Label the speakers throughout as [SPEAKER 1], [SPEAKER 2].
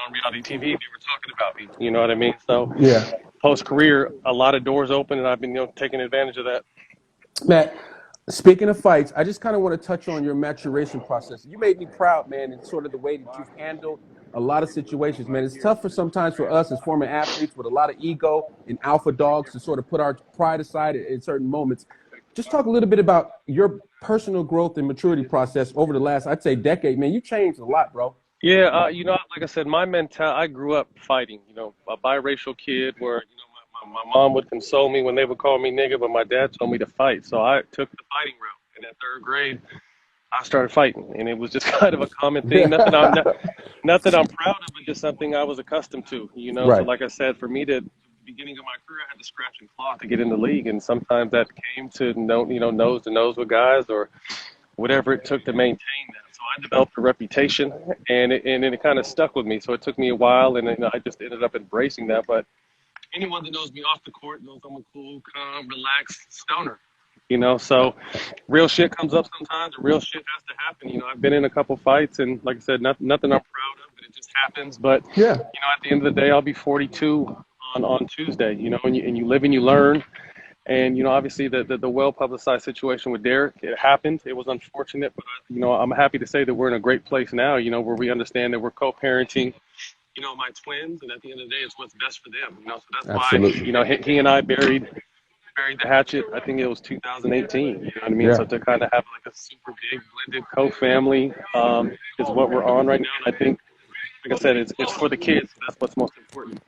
[SPEAKER 1] on reality TV, they were talking about me. You know what I mean? So
[SPEAKER 2] Yeah.
[SPEAKER 1] post career, a lot of doors open, and I've been taking advantage of that.
[SPEAKER 2] Matt, speaking of fights, I just kind of want to touch on your maturation process. You made me proud, man, in sort of the way that you've handled a lot of situations, man. It's tough for sometimes for us as former athletes with a lot of ego and alpha dogs to sort of put our pride aside at certain moments. Just talk a little bit about your personal growth and maturity process over the last, I'd say, decade, man. You changed a lot, bro.
[SPEAKER 1] Yeah, like I said, my mentality, I grew up fighting, a biracial kid where, my mom would console me when they would call me nigga, but my dad told me to fight. So I took the fighting route. And in third grade, I started fighting. And it was just kind of a common thing. Nothing I'm proud of, but just something I was accustomed to. So
[SPEAKER 2] Right.
[SPEAKER 1] like I said, for me to, beginning of my career, I had to scratch and claw to get in the league. And sometimes that came to, nose to nose with guys or whatever it took to maintain that. So I developed a reputation, and it kind of stuck with me. So it took me a while, and then I just ended up embracing that. But anyone that knows me off the court knows I'm a cool, calm, relaxed stoner. So real shit comes up sometimes, and real shit has to happen. I've been in a couple fights, and like I said, nothing I'm proud of, but it just happens. But
[SPEAKER 2] Yeah.
[SPEAKER 1] at the end of the day, I'll be 42 on Tuesday. And you live and you learn. And obviously the well publicized situation with Derek, it happened. It was unfortunate, but I'm happy to say that we're in a great place now. Where we understand that we're co-parenting. My twins, and at the end of the day, it's what's best for them. So that's why
[SPEAKER 2] Absolutely.
[SPEAKER 1] he and I buried the hatchet. I think it was 2018. You know what I mean?
[SPEAKER 2] Yeah.
[SPEAKER 1] So to kind of have like a super big blended co-family is what we're on right now. And I think, like I said, it's for the kids. That's what's most important.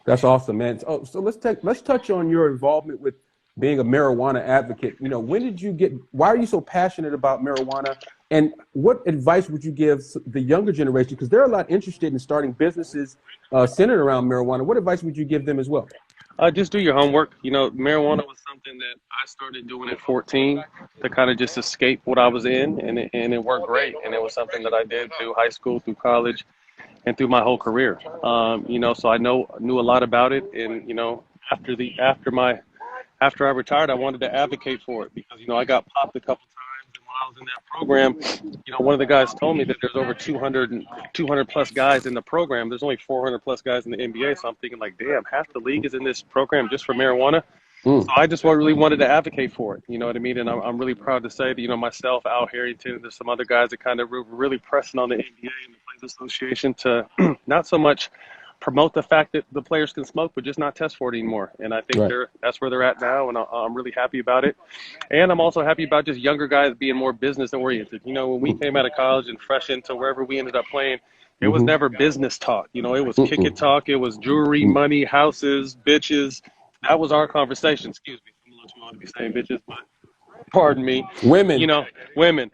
[SPEAKER 2] That's awesome, man. So let's touch on your involvement with being a marijuana advocate. When did you get? Why are you so passionate about marijuana? And what advice would you give the younger generation? Because they're a lot interested in starting businesses centered around marijuana. What advice would you give them as well?
[SPEAKER 1] Just do your homework. Marijuana was something that I started doing at 14 to kind of just escape what I was in, and it worked great. And it was something that I did through high school, through college, and through my whole career. So I knew a lot about it, and after I retired, I wanted to advocate for it because I got popped a couple times, and while I was in that program, one of the guys told me that there's over 200 plus guys in the program. There's only 400 plus guys in the NBA, so I'm thinking like, damn, half the league is in this program just for marijuana. So I just really wanted to advocate for it. You know what I mean? And I'm really proud to say that myself, Al Harrington, and there's some other guys that kind of really pressing on the NBA and the Players Association to not so much promote the fact that the players can smoke, but just not test for it anymore. And I think
[SPEAKER 2] Right.
[SPEAKER 1] that's where they're at now, and I'm really happy about it. And I'm also happy about just younger guys being more business oriented. When we came out of college and fresh into wherever we ended up playing, it was never business talk. It was kick it talk. It was jewelry, money, houses, bitches. That was our conversation. Excuse me, I'm a little too old to be saying bitches, but pardon me,
[SPEAKER 2] Women.
[SPEAKER 1] women,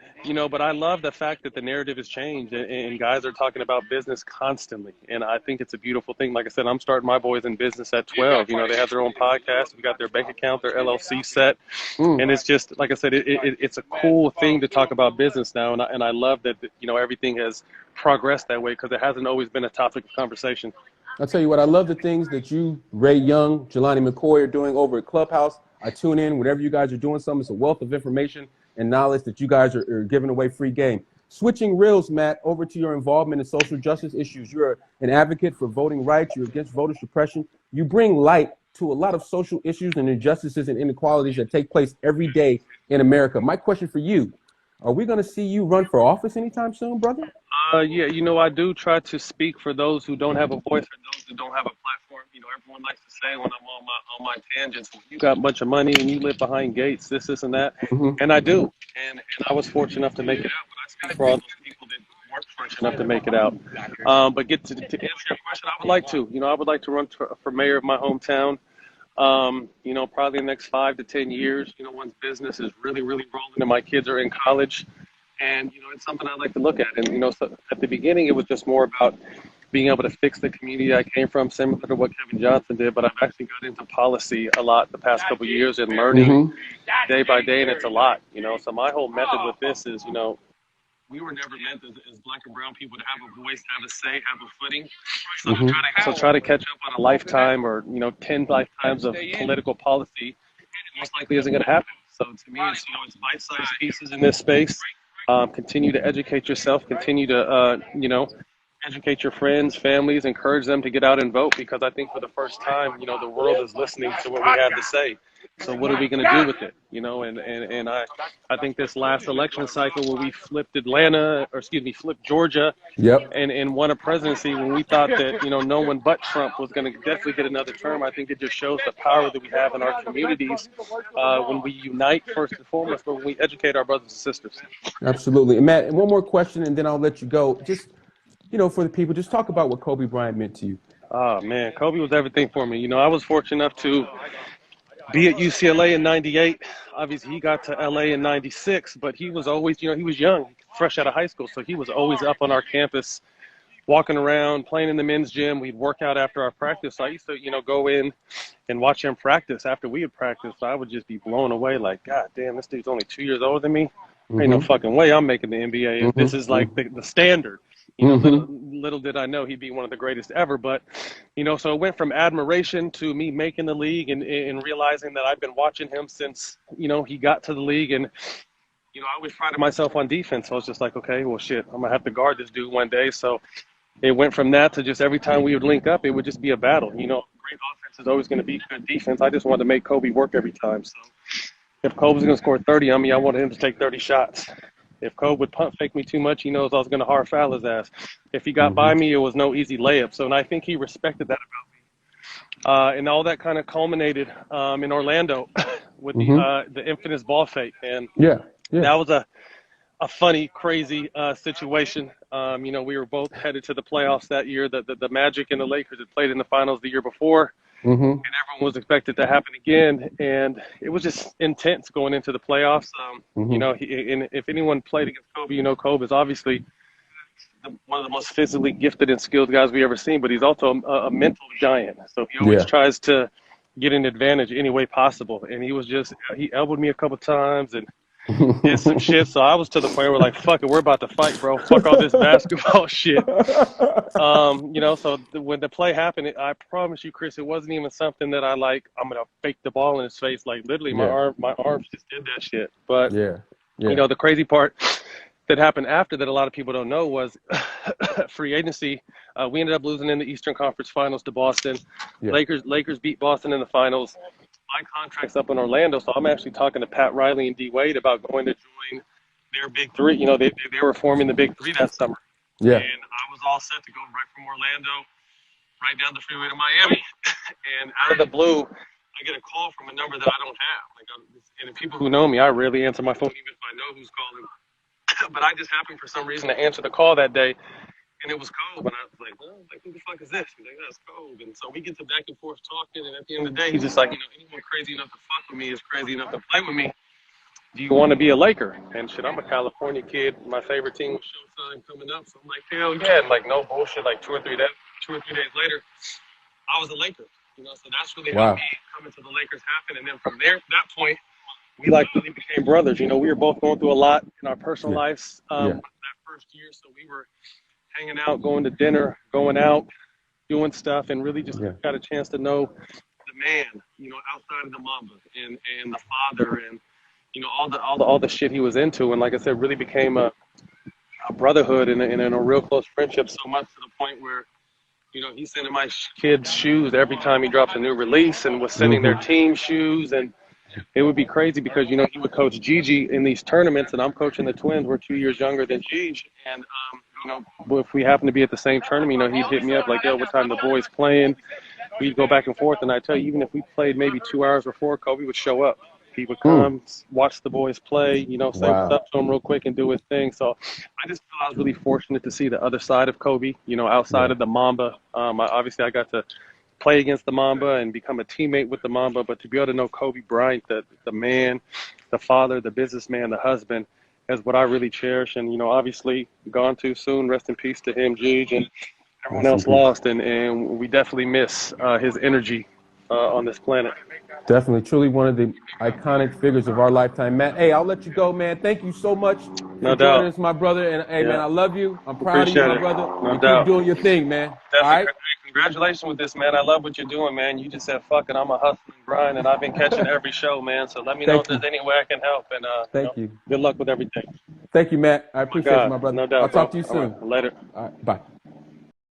[SPEAKER 1] but I love the fact that the narrative has changed, and guys are talking about business constantly. And I think it's a beautiful thing. Like I said, I'm starting my boys in business at 12. They have their own podcast. We got their bank account, their LLC set. And it's just, like I said, it's a cool thing to talk about business now. And I love that, everything has progressed that way because it hasn't always been a topic of conversation.
[SPEAKER 2] I'll tell you what, I love the things that you, Ray Young, Jelani McCoy are doing over at Clubhouse. I tune in whenever you guys are doing something. It's a wealth of information and knowledge that you guys are giving away free game. Switching reels, Matt, over to your involvement in social justice issues. You're an advocate for voting rights. You're against voter suppression. You bring light to a lot of social issues and injustices and inequalities that take place every day in America. My question for you, are we going to see you run for office anytime soon, brother?
[SPEAKER 1] Yeah, I do try to speak for those who don't have a voice or those who don't have a platform. Everyone likes to say when I'm on my tangents, you got a bunch of money and you live behind gates, this, and that. And I do. And I was fortunate enough to make it out, but I speak for all those people that weren't fortunate enough to make it out. But to answer your question, I would like to. I would like to run for mayor of my hometown. Probably in the next 5 to 10 years, once business is really, really rolling and my kids are in college. And, it's something I like to look at. And, so at the beginning, it was just more about being able to fix the community I came from, similar to what Kevin Johnson did. But I've actually got into policy a lot the past couple of years and learning day by day. And it's a lot, So my whole method with this is, we were never meant as black and brown people to have a voice, have a say, have a footing. So try to catch up on a lifetime or, 10 lifetimes of political policy. It most likely isn't going to happen. So to me, it's bite-sized pieces in this space. Continue to educate yourself, continue to, educate your friends, families, encourage them to get out and vote, because I think for the first time, the world is listening to what we have to say. So what are we going to do with it? And I think this last election cycle where we flipped flipped Georgia,
[SPEAKER 2] Yep.
[SPEAKER 1] and won a presidency when we thought that, no one but Trump was going to definitely get another term. I think it just shows the power that we have in our communities when we unite first and foremost, but when we educate our brothers and sisters.
[SPEAKER 2] Absolutely. And Matt, one more question, and then I'll let you go. Just, for the people, just talk about what Kobe Bryant meant to you.
[SPEAKER 1] Oh, man, Kobe was everything for me. I was fortunate enough to be at UCLA in 98. Obviously, he got to LA in 96, but he was always, he was young, fresh out of high school. So he was always up on our campus, walking around, playing in the men's gym. We'd work out after our practice. So I used to, go in and watch him practice. After we had practiced, I would just be blown away like, God damn, this dude's only 2 years older than me. Ain't no fucking way I'm making the NBA. This is like the standard. Little did I know he'd be one of the greatest ever. But, so it went from admiration to me making the league and realizing that I've been watching him since, he got to the league. And, I always prided myself on defense. So I was just like, okay, well, shit, I'm going to have to guard this dude one day. So it went from that to just every time we would link up, it would just be a battle. Great offense is always going to beat good defense. I just wanted to make Kobe work every time. So if Kobe was going to score 30 on me, I wanted him to take 30 shots. If Kobe would pump fake me too much, he knows I was going to hard foul his ass. If he got by me, it was no easy layup. So, and I think he respected that about me. And all that kind of culminated in Orlando with the infamous ball fake. And that was a funny, crazy situation. We were both headed to the playoffs that year. The Magic and the Lakers had played in the finals the year before. And everyone was expected to happen again, and it was just intense going into the playoffs. And if anyone played against Kobe, Kobe is obviously one of the most physically gifted and skilled guys we ever seen, but he's also a mental giant. So he always tries to get an advantage any way possible. And he elbowed me a couple times and did some shit. So I was to the point where like, fuck it, we're about to fight, bro. Fuck all this basketball shit. So when the play happened, I promise you, Chris, it wasn't even something that I'm going to fake the ball in his face. Like literally my arms just did that shit. But, the crazy part that happened after that a lot of people don't know was free agency. We ended up losing in the Eastern Conference Finals to Boston. Lakers beat Boston in the finals. My contract's up in Orlando, so I'm actually talking to Pat Riley and D Wade about going to join their big three. They were forming the big three that summer. And I was all set to go right from Orlando, right down the freeway to Miami. And out of the blue, I get a call from a number that I don't have. And the people who know me, I rarely answer my phone, even if I know who's calling. But I just happened for some reason to answer the call that day. And it was Kobe, and I was like, who the fuck is this? He's like, that's Kobe. And so we get to back and forth talking, and at the end of the day, he's just like, anyone crazy enough to fuck with me is crazy enough to play with me. Do you want to be a Laker? And shit, I'm a California kid. My favorite team was Showtime coming up, so I'm like, hell yeah. And like, no bullshit, like 2 or 3 days later, I was a Laker. So that's really how me coming to the Lakers happened. And then from there, that point, we really became brothers. We were both going through a lot in our personal lives that first year, so we were hanging out, going to dinner, going out, doing stuff, and really just got a chance to know the man, outside of the Mamba and the father and, all the shit he was into. And like I said, really became a brotherhood and a real close friendship, so much to the point where, he's sending my kids shoes every time he drops a new release and was sending their team shoes. And it would be crazy because, he would coach Gigi in these tournaments, and I'm coaching the Twins. We're 2 years younger than Gigi. And, if we happen to be at the same tournament, he'd hit me up like, yo, what time the boys playing? We'd go back and forth. And I tell you, even if we played maybe 2 hours before, Kobe would show up. He would come, watch the boys play, say what's up to him real quick and do his thing. So I just feel I was really fortunate to see the other side of Kobe, outside of the Mamba. Obviously, I got to play against the Mamba and become a teammate with the Mamba, but to be able to know Kobe Bryant, the man, the father, the businessman, the husband, is what I really cherish. And, obviously gone too soon. Rest in peace to him, Gigi, and everyone else lost. And we definitely miss his energy on this planet.
[SPEAKER 2] Definitely, truly one of the iconic figures of our lifetime. Matt, hey, I'll let you go, man. Thank you so much for joining us, my brother. And, hey, man, I love you. I'm proud of you, my brother.
[SPEAKER 1] No doubt.
[SPEAKER 2] Keep doing your thing, man.
[SPEAKER 1] Definitely.
[SPEAKER 2] All right?
[SPEAKER 1] Congratulations with this, man. I love what you're doing, man. You just said, fuck it, I'm a hustling grind, and I've been catching every show, man. So let me know if there's any way I can help. And
[SPEAKER 2] Thank you.
[SPEAKER 1] Good luck with everything.
[SPEAKER 2] Thank you, Matt. I appreciate you, my brother.
[SPEAKER 1] No doubt.
[SPEAKER 2] I'll talk to you soon.
[SPEAKER 1] Right. Later.
[SPEAKER 2] All right. Bye.